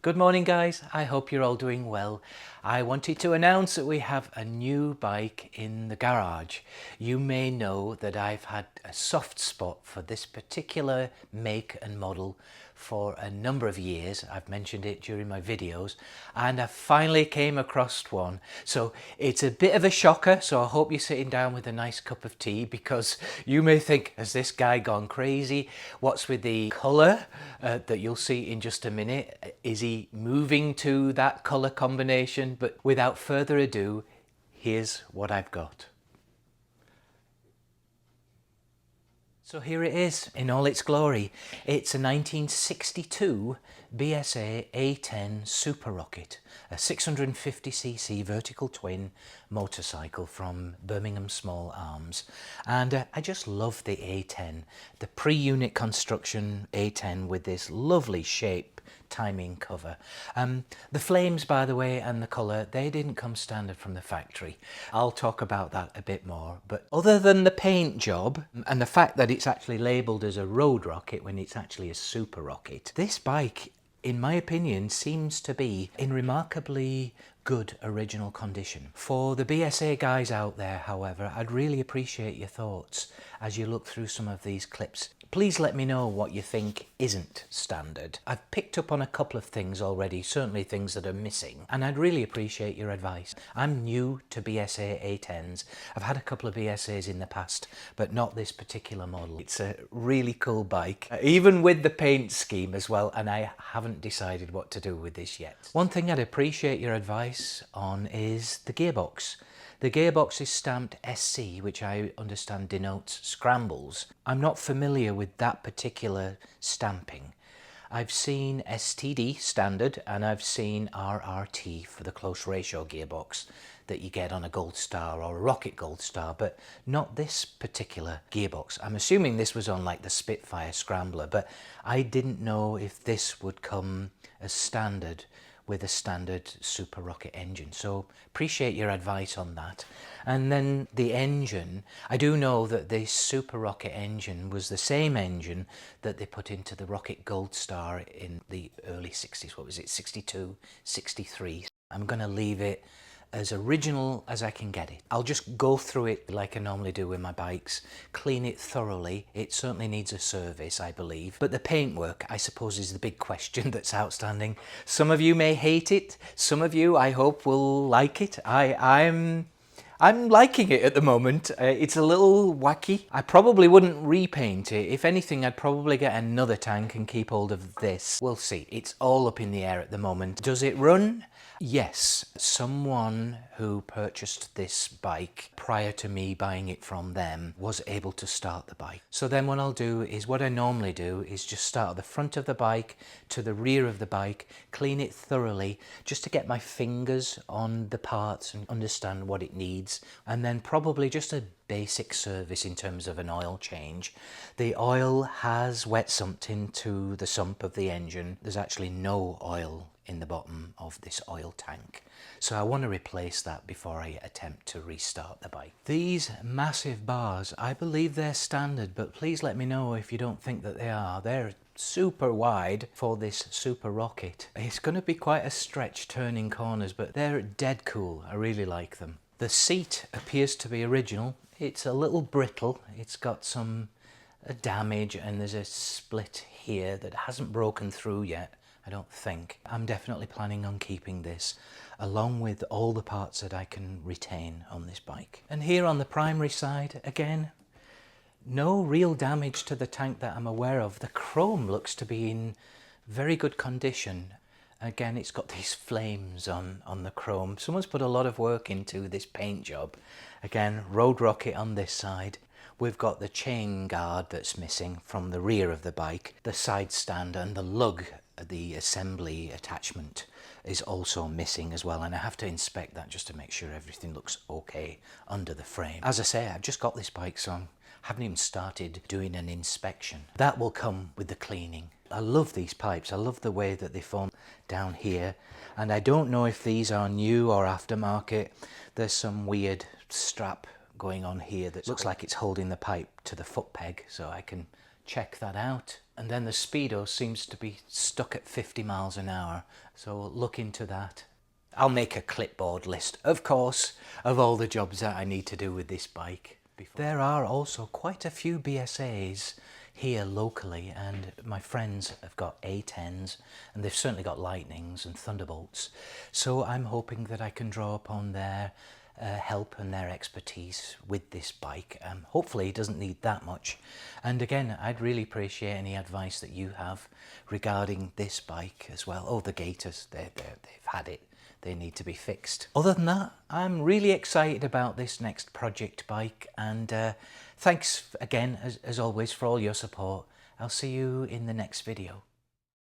Good morning guys, I hope you're all doing well. I wanted to announce that we have a new bike in the garage. You may know that I've had a soft spot for this particular make and model for a number of years. I've mentioned it during my videos and I finally came across one. So it's a bit of a shocker, so I hope you're sitting down with a nice cup of tea because you may think, has this guy gone crazy? What's with the colour that you'll see in just a minute? Is he moving to that colour combination? But without further ado, here's what I've got. So here it is in all its glory. It's a 1962 BSA A10 Super Rocket, a 650cc vertical twin motorcycle from Birmingham Small Arms. And I just love the A10, the pre-unit construction A10 with this lovely shape timing cover. The flames, by the way, and the colour, they didn't come standard from the factory. I'll talk about that a bit more, but other than the paint job and the fact that it's actually labelled as a road rocket when it's actually a super rocket, this bike, in my opinion, seems to be in remarkably good original condition. For the BSA guys out there, however, I'd really appreciate your thoughts as you look through some of these clips. Please let me know what you think isn't standard. I've picked up on a couple of things already, certainly things that are missing, and I'd really appreciate your advice. I'm new to BSA A10s. I've had a couple of BSAs in the past, but not this particular model. It's a really cool bike, even with the paint scheme as well, and I haven't decided what to do with this yet. One thing I'd appreciate your advice on is the gearbox. The gearbox is stamped SC, which I understand denotes scrambles. I'm not familiar with that particular stamping. I've seen STD standard and I've seen RRT for the close ratio gearbox that you get on a Gold Star or a Rocket Gold Star, but not this particular gearbox. I'm assuming this was on like the Spitfire Scrambler, but I didn't know if this would come as standard with a standard Super Rocket engine. So appreciate your advice on that. And then the engine, I do know that the Super Rocket engine was the same engine that they put into the Rocket Gold Star in the early 60s. What was it, 62, 63? I'm gonna leave it as original as I can get it. I'll just go through it like I normally do with my bikes, clean it thoroughly. It certainly needs a service, I believe. But the paintwork, I suppose, is the big question that's outstanding. Some of you may hate it. Some of you, I hope, will like it. I'm liking it at the moment. It's a little wacky. I probably wouldn't repaint it. If anything, I'd probably get another tank and keep hold of this. We'll see. It's all up in the air at the moment. Does it run? Yes. Someone who purchased this bike prior to me buying it from them was able to start the bike. So then what I'll do is what I normally do is just start at the front of the bike to the rear of the bike, clean it thoroughly just to get my fingers on the parts and understand what it needs, and then probably just a basic service in terms of an oil change. The oil has wet sumped into the sump of the engine. There's actually no oil in the bottom of this oil tank. So I want to replace that before I attempt to restart the bike. These massive bars, I believe they're standard, but please let me know if you don't think that they are. They're super wide for this Super Rocket. It's going to be quite a stretch turning corners, but they're dead cool. I really like them. The seat appears to be original. It's a little brittle. It's got some damage and there's a split here that hasn't broken through yet, I don't think. I'm definitely planning on keeping this along with all the parts that I can retain on this bike. And here on the primary side, again, no real damage to the tank that I'm aware of. The chrome looks to be in very good condition. Again, it's got these flames on the chrome. Someone's put a lot of work into this paint job. Again, road rocket on this side. We've got the chain guard that's missing from the rear of the bike. The side stand and the lug, the assembly attachment, is also missing as well, and I have to inspect that just to make sure everything looks okay under the frame. As I say, I've just got this bike, so I haven't even started doing an inspection. That will come with the cleaning. I love these pipes. I love the way that they form down here, and I don't know if these are new or aftermarket. There's some weird strap going on here that looks like it's holding the pipe to the foot peg, so I can check that out. And then the Speedo seems to be stuck at 50 miles an hour, so look into that. I'll make a clipboard list, of course, of all the jobs that I need to do with this bike. There are also quite a few BSAs here locally, and my friends have got A10s, and they've certainly got Lightnings and Thunderbolts, so I'm hoping that I can draw upon their help and their expertise with this bike. Hopefully it doesn't need that much, and again, I'd really appreciate any advice that you have regarding this bike as well. Oh, the gaiters, they've had it. They need to be fixed. Other than that, I'm really excited about this next project bike, and thanks again, as always, for all your support. I'll see you in the next video.